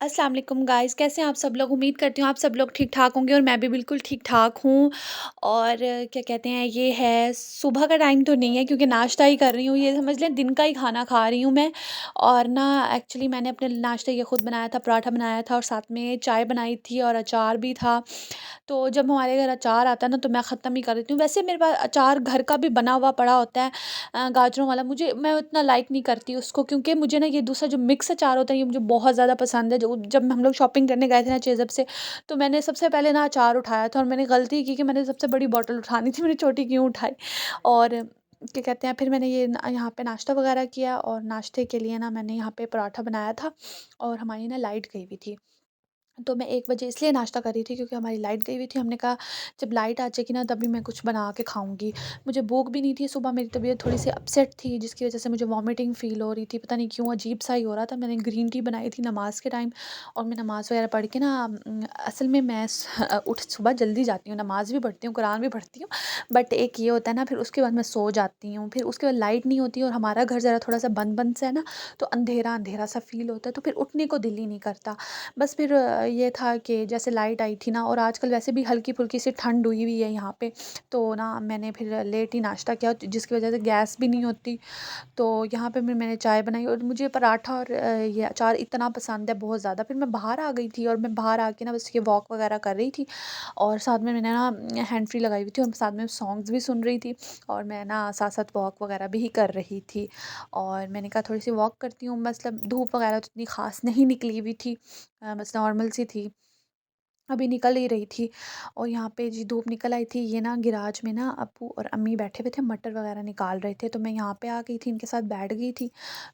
अस्सलाम वालेकुम गाइस, कैसे हैं आप सब लोग? उम्मीद करती हूँ आप सब लोग ठीक-ठाक होंगे और मैं भी बिल्कुल ठीक-ठाक हूँ। और क्या कहते हैं, ये है सुबह का टाइम तो नहीं है क्योंकि नाश्ता ही कर रही हूँ, ये समझ लें दिन का ही खाना खा रही हूँ मैं। और ना एक्चुअली मैंने अपने नाश्ते ये खुद बनाया था, पराठा बनाया था और साथ में चाय बनाई थी और अचार भी था। तो जब हमारे घर अचार आता है ना तो मैं ख़त्म ही कर देती हूँ। वैसे मेरे पास अचार घर का भी बना हुआ पड़ा होता है, गाजरों वाला। मैं उतना लाइक नहीं करती उसको क्योंकि मुझे ना ये दूसरा जो मिक्स अचार होता है ये मुझे बहुत ज़्यादा पसंद है। जो जब हम लोग शॉपिंग करने गए थे ना चेज़अप से, तो मैंने सबसे पहले ना अचार उठाया था और मैंने गलती की कि मैंने सबसे बड़ी बॉटल उठानी थी, मैंने छोटी क्यों उठाई। और क्या कहते हैं, फिर मैंने ये यहाँ पे नाश्ता वग़ैरह किया और नाश्ते के लिए ना मैंने यहाँ पे पराठा बनाया था और हमारी ना लाइट गई हुई थी। तो मैं 1 बजे इसलिए नाश्ता कर रही थी क्योंकि हमारी लाइट गई हुई थी। हमने कहा जब लाइट आ जाएगी ना तभी मैं कुछ बना के खाऊँगी। मुझे भूख भी नहीं थी, सुबह मेरी तबीयत थोड़ी-सी अपसेट थी जिसकी वज़ह से मुझे वॉमिटिंग फ़ील हो रही थी। पता नहीं क्यों अजीब-सा ही हो रहा था। मैंने ग्रीन टी बनाई थी नमाज़ के टाइम और मैं नमाज़ वग़ैरह पढ़ के ना असल में मैं उठ सुबह जल्दी जाती हूँ, नमाज़ भी पढ़ती हूँ, कुरान भी पढ़ती हूँ। बट एक ये होता है ना, फिर उसके बाद मैं सो जाती हूँ। फिर उसके बाद लाइट नहीं होती और हमारा घर ज़रा थोड़ा-सा बंद-बंद सा है ना, तो अंधेरा-अंधेरा सा फ़ील होता है, तो फिर उठने को दिल ही नहीं करता। बस फिर ये था कि जैसे लाइट आई थी ना, और आजकल वैसे भी हल्की-फुल्की सी ठंड हुई हुई है यहाँ पे, तो ना मैंने फिर लेट ही नाश्ता किया जिसकी वज़ह से गैस भी नहीं होती। तो यहाँ पे मैंने चाय बनाई और मुझे पराठा और ये अचार इतना पसंद है बहुत ज़्यादा। फिर मैं बाहर आ गई थी और मैं बाहर आके ना बस ये वॉक वग़ैरह कर रही थी और साथ में मैंने ना हैंड फ्री लगाई हुई थी और साथ में सॉन्ग्स भी सुन रही थी और मैं ना साथ-साथ वॉक वग़ैरह भी कर रही थी। और मैंने कहा थोड़ी-सी वॉक करती हूँ, मतलब धूप वग़ैरह तो इतनी ख़ास नहीं निकली हुई थी, बस नॉर्मल सी थी। अभी निकल ही रही थी और यहाँ पे जी धूप निकल आई थी। ये ना गैराज में ना अप्पू और अम्मी बैठे हुए थे, मटर वगैरह निकाल रहे थे, तो मैं यहाँ पे आ गई थी, इनके साथ बैठ गई थी।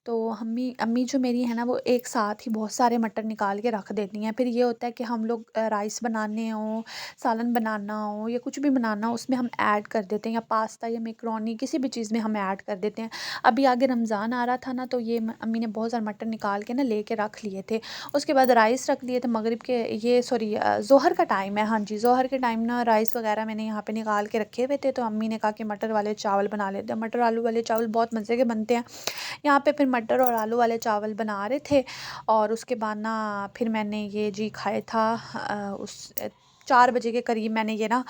तो अम्मी अम्मी जो मेरी है ना वो एक साथ ही बहुत सारे मटर निकाल के रख देती हैं। फिर ये होता है कि हम लोग राइस बनाने हो, सालन बनाना हो या कुछ भी बनाना हो उसमें हम ऐड कर देते हैं, या पास्ता या मैकरोनी किसी भी चीज़ में हम ऐड कर देते हैं। अभी आगे रमज़ान आ रहा था ना, तो ये अम्मी ने बहुत सारे मटर निकाल के ना लेके रख लिए थे। उसके बाद राइस रख लिए थे मगरिब के, ये सॉरी ज़ोहर का टाइम है, हाँ जी, ज़ोहर के टाइम ना राइस वग़ैरह मैंने यहाँ पे निकाल के रखे हुए थे, तो अम्मी ने कहा कि मटर वाले चावल बना लेते हैं। मटर आलू वाले चावल बहुत मज़े के बनते हैं। यहाँ पे फिर मटर और आलू वाले चावल बना रहे थे और उसके बाद ना फिर मैंने ये जी खाया था 4 बजे के करीब मैंने ये ना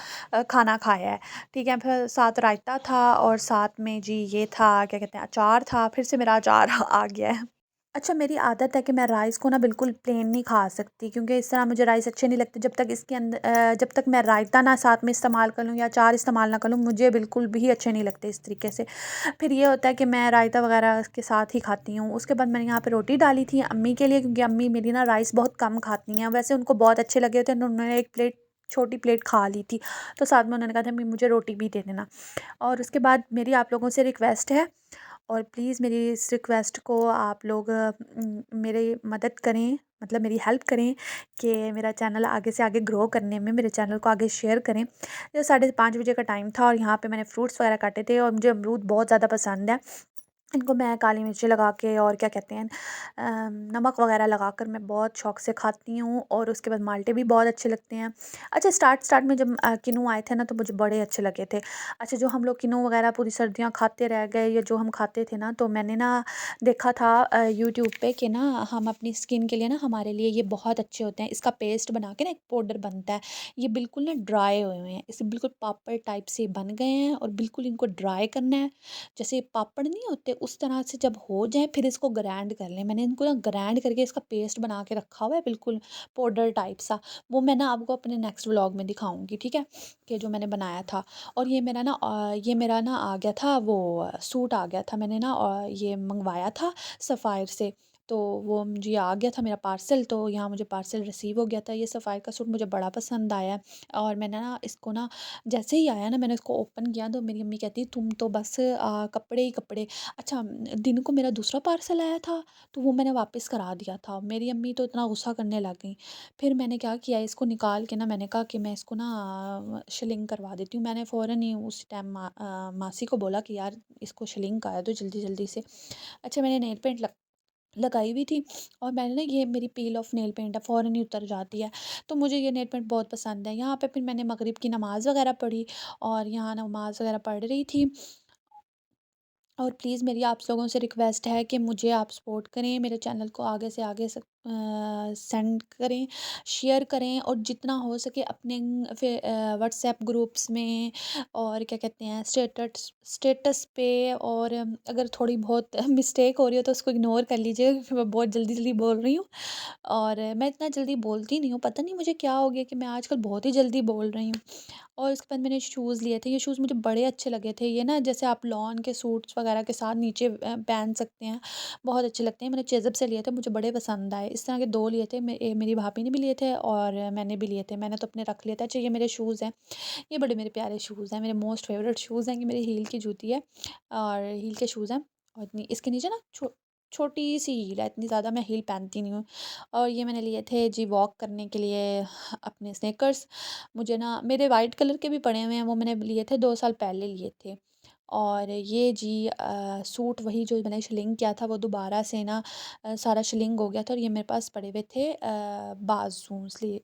खाना खाया है, ठीक है। फिर साथ रायता था और साथ में जी ये था, क्या कहते हैं, अचार था, फिर से मेरा अचार आ गया है। अच्छा, मेरी आदत है कि मैं राइस को ना बिल्कुल प्लेन नहीं खा सकती क्योंकि इस तरह मुझे राइस अच्छे नहीं लगते जब तक इसके अंदर जब तक मैं रायता ना साथ में इस्तेमाल कर लूँ या अचार इस्तेमाल ना कर लूँ, मुझे बिल्कुल भी अच्छे नहीं लगते इस तरीके से। फिर ये होता है कि मैं रायता वगैरह के साथ ही खाती हूँ। उसके बाद मैंने यहाँ पे रोटी डाली थी अम्मी के लिए क्योंकि अम्मी मेरी ना राइस बहुत कम खाती हैं। वैसे उनको बहुत अच्छे लगे थे तो उन्होंने एक प्लेट, छोटी प्लेट खा ली थी। तो साथ में उन्होंने कहा था अम्मी मुझे रोटी भी दे देना। और उसके बाद मेरी आप लोगों से रिक्वेस्ट है और प्लीज़ मेरी इस रिक्वेस्ट को आप लोग मेरी मदद करें, मतलब मेरी हेल्प करें कि मेरा चैनल आगे से आगे ग्रो करने में मेरे चैनल को आगे शेयर करें। ये 5:30 बजे का टाइम था और यहाँ पे मैंने फ्रूट्स वगैरह काटे थे और मुझे अमरूद बहुत ज़्यादा पसंद है। इनको मैं काली मिर्ची लगा के और क्या कहते हैं नमक वगैरह लगाकर मैं बहुत शौक से खाती हूँ और उसके बाद माल्टे भी बहुत अच्छे लगते हैं। अच्छा, स्टार्ट में जब किन्नू आए थे ना तो मुझे बड़े अच्छे लगे थे। अच्छा, जो हम लोग किन्नू वगैरह पूरी सर्दियाँ खाते रह गए या जो हम खाते थे ना, तो मैंने ना देखा था यूट्यूब पे कि ना हम अपनी स्किन के लिए ना, हमारे लिए ये बहुत अच्छे होते हैं। इसका पेस्ट बना के ना एक पाउडर बनता है। ये बिल्कुल ना ड्राई हुए हुए हैं, इसे बिल्कुल पापड़ टाइप से बन गए हैं और बिल्कुल इनको ड्राई करना है। जैसे पापड़ नहीं होते उस तरह से जब हो जाए फिर इसको ग्राइंड कर लें। मैंने इनको ना ग्राइंड करके इसका पेस्ट बना के रखा हुआ है बिल्कुल पाउडर टाइप सा। वो मैं ना आपको अपने नेक्स्ट व्लॉग में दिखाऊंगी, ठीक है, कि जो मैंने बनाया था। और ये मेरा ना आ गया था, वो सूट आ गया था, मैंने ना ये मंगवाया था सफ़ायर से। तो वो मुझे आ गया था मेरा पार्सल, तो यहाँ मुझे पार्सल रिसीव हो गया था। ये सफ़ायर का सूट मुझे बड़ा पसंद आया और मैंने ना इसको ना जैसे ही आया ना मैंने उसको ओपन किया तो मेरी अम्मी कहती तुम तो बस कपड़े ही कपड़े। अच्छा, दिन को मेरा दूसरा पार्सल आया था तो वो मैंने वापस करा दिया था। मेरी अम्मी तो इतना गुस्सा करने लग गई। फिर मैंने क्या किया, इसको निकाल के ना मैंने कहा कि मैं इसको ना शिलिंग करवा देती हूँ। मैंने फ़ौरन ही उस टाइम मासी को बोला कि यार इसको शिलिंग करा दो जल्दी जल्दी से। अच्छा, मैंने नेल पेंट लगाई हुई थी और मैंने ना, ये मेरी पील ऑफ नेल पेंट है, फ़ौरन ही उतर जाती है। तो मुझे ये नेल पेंट बहुत पसंद है। यहाँ पे फिर मैंने मगरिब की नमाज़ वगैरह पढ़ी और यहाँ नमाज़ वगैरह पढ़ रही थी। और प्लीज़ मेरी आप लोगों से रिक्वेस्ट है कि मुझे आप सपोर्ट करें, मेरे चैनल को आगे से आगे सेंड करें, शेयर करें और जितना हो सके अपने फिर व्हाट्सएप ग्रुप्स में और क्या कहते हैं स्टेटस पे। और अगर थोड़ी बहुत मिस्टेक हो रही हो तो उसको इग्नोर कर लीजिए क्योंकि मैं बहुत जल्दी-जल्दी बोल रही हूँ। और मैं इतना जल्दी बोलती नहीं हूँ, पता नहीं मुझे क्या हो गया कि मैं आजकल बहुत ही जल्दी बोल रही हूँ। और उसके बाद मैंने शूज़ लिए थे, ये शूज़ मुझे बड़े अच्छे लगे थे। ये ना जैसे आप लॉन के सूट्स वगैरह के साथ नीचे पहन सकते हैं, बहुत अच्छे लगते हैं। मैंने चेज़अप से लिए थे, मुझे बड़े पसंद आए। इस तरह के 2 लिए थे, मेरी भाभी ने भी लिए थे और मैंने भी लिए थे। मैंने तो अपने रख लिए थे। अच्छा ये मेरे शूज़ हैं, ये बड़े मेरे प्यारे शूज़ हैं, मेरे मोस्ट फ़ेवरेट शूज़ हैं। ये मेरी हील की जूती है और हील के शूज़ हैं और इतनी इसके नीचे ना छोटी-सी हील है, इतनी ज़्यादा मैं हील पहनती नहीं हूँ। और ये मैंने लिए थे जी वॉक करने के लिए अपने स्नीकर्स। मुझे ना मेरे वाइट कलर के भी पड़े हुए हैं, वो मैंने लिए थे 2 साल पहले लिए थे। और ये जी सूट वही जो मैंने शिलिंग किया था वो दोबारा से ना सारा शिलिंग हो गया था और ये मेरे पास पड़े हुए थे बाज़ू स्ली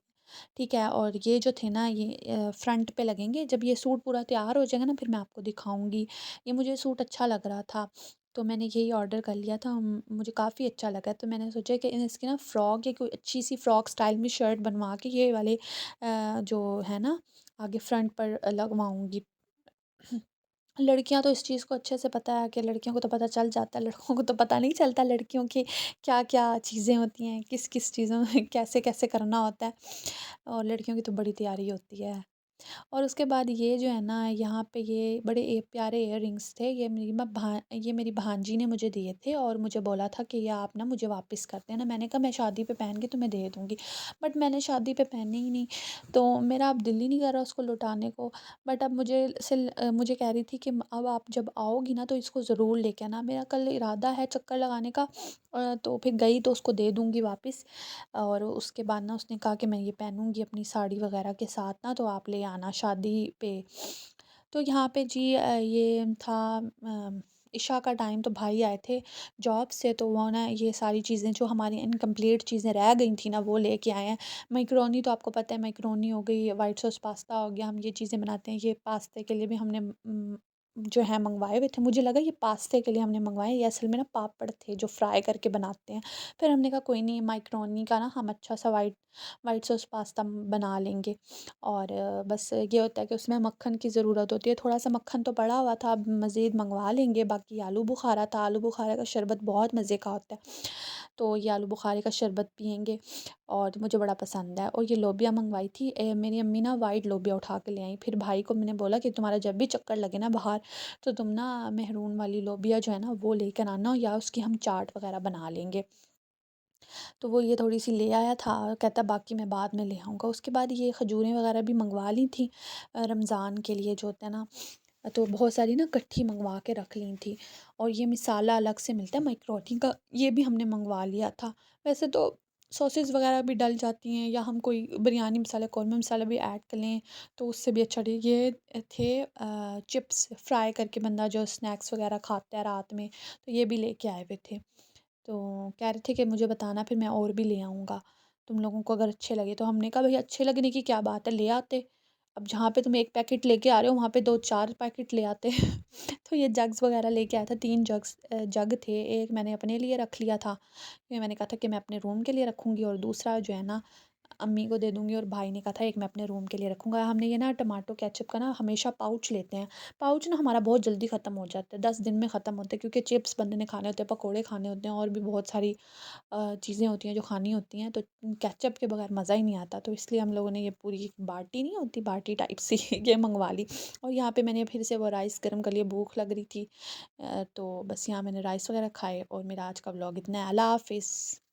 ठीक है। और ये जो थे ना ये फ्रंट पे लगेंगे, जब ये सूट पूरा तैयार हो जाएगा ना फिर मैं आपको दिखाऊँगी। ये मुझे सूट अच्छा लग रहा था, तो मैंने यही ऑर्डर कर लिया था। मुझे काफ़ी अच्छा लगा तो मैंने सोचा कि इसकी ना फ्रॉक या कोई अच्छी-सी फ्रॉक स्टाइल में शर्ट बनवा के ये वाले जो है ना आगे फ्रंट पर लगवाऊँगी। लड़कियां तो इस चीज़ को अच्छे से पता है कि लड़कियों को तो पता चल जाता है, लड़कों को तो पता नहीं चलता लड़कियों की क्या-क्या चीज़ें होती हैं, किस-किस चीज़ों में कैसे-कैसे करना होता है। और लड़कियों की तो बड़ी तैयारी होती है। और उसके बाद ये जो है ना यहाँ पे ये बड़े प्यारे इयररिंग्स थे। ये मेरी भांजी ने मुझे दिए थे और मुझे बोला था कि ये आप ना मुझे वापस कर देना। मैंने कहा मैं शादी पे पहन के तुम्हें दे दूँगी, बट मैंने शादी पे पहने ही नहीं, तो मेरा अब दिल ही नहीं कर रहा उसको लौटाने को। बट अब मुझे कह रही थी कि अब आप जब आओगी ना तो इसको ज़रूर लेके आना। मेरा कल इरादा है चक्कर लगाने का। तो फिर गई तो उसको दे दूँगी वापस। और उसके बाद ना उसने कहा कि मैं ये पहनूँगी अपनी साड़ी वगैरह के साथ ना, तो आप ले आना शादी पे। तो यहाँ पे जी ये था इशा का टाइम, तो भाई आए थे जॉब से, तो वो ना ये सारी चीज़ें जो हमारी इनकम्प्लीट चीज़ें रह गई थी ना वो लेके आए हैं। मैकरोनी तो आपको पता है, मैकरोनी हो गई, वाइट सॉस पास्ता हो गया, हम ये चीज़ें बनाते हैं। ये पास्ते के लिए भी हमने जो है मंगवाए हुए थे। मुझे लगा ये पास्ते के लिए हमने मंगवाए, ये असल में ना पापड़ थे जो फ्राई करके बनाते हैं। फिर हमने कहा कोई नहीं, माइक्रोनी का ना हम अच्छा सा वाइट वाइट सॉस पास्ता बना लेंगे। और बस ये होता है कि उसमें मक्खन की ज़रूरत होती है, थोड़ा सा मक्खन तो पड़ा हुआ था, अब मज़ीद मंगवा लेंगे। बाकी आलू बुखारा था, आलू बुखारा का शरबत बहुत मज़े का होता है, तो ये आलू बुखारे का शरबत पियेंगे और मुझे बड़ा पसंद है। और ये लोबिया मंगवाई थी, मेरी अम्मी ना वाइट लोबिया उठा के ले आई। फिर भाई को मैंने बोला कि तुम्हारा जब भी चक्कर लगे ना बाहर, तो तुम ना मेहरून वाली लोबिया जो है ना वो लेकर आना, या उसकी हम चाट वगैरह बना लेंगे। तो वो ये थोड़ी-सी ले आया था, कहता बाकी मैं बाद में ले आऊँगा। उसके बाद ये खजूरें वगैरह भी मँगवा ली थी रमज़ान के लिए जो होता है ना, तो बहुत सारी ना इकट्ठी मँगवा के रख ली थी। और ये मसाला अलग से मिलता है मैक्रोनी का, ये भी हमने मँगवा लिया था। वैसे तो सॉसेस वगैरह भी डल जाती हैं, या हम कोई बिरयानी मसाला, कौरमा मसाला भी ऐड कर लें तो उससे भी अच्छा ये थे चिप्स फ्राई करके बंदा जो स्नैक्स वगैरह खाता है रात में, तो ये भी लेके आए हुए थे। तो कह रहे थे कि मुझे बताना, फिर मैं और भी ले आऊँगा, तुम लोगों को अगर अच्छे लगे तो। हमने कहा भई अच्छे लगने की क्या बात है, ले आते। अब जहाँ पे तुम 1 पैकेट लेके आ रहे हो वहाँ पे 2-4 पैकेट ले आते। तो ये जग्स वग़ैरह लेके आया था, 3 जग थे, एक मैंने अपने लिए रख लिया था, ये मैंने कहा था कि मैं अपने रूम के लिए रखूँगी और दूसरा जो है ना अम्मी को दे दूँगी, और भाई ने कहा था एक मैं अपने रूम के लिए रखूँगा। हमने ये ना टमाटो केचअप का ना हमेशा पाउच लेते हैं। पाउच ना हमारा बहुत जल्दी ख़त्म हो जाता है, 10 दिन में ख़त्म होता है, क्योंकि चिप्स बंदे ने खाने होते हैं, पकोड़े खाने होते हैं और भी बहुत सारी चीज़ें होती हैं जो खानी होती हैं, तो केचअप के बगैर मज़ा ही नहीं आता। तो इसलिए हम लोगों ने ये पूरी एक बाटी नहीं होती, बाटी टाइप सी ये मँगवा ली। और यहाँ पे मैंने फिर से वो राइस गरम कर लिया, भूख लग रही थी। तो बस यहाँ मैंने राइस वग़ैरह खाए और मेरा आज का व्लॉग इतना है। अल्लाह हाफ़िज़।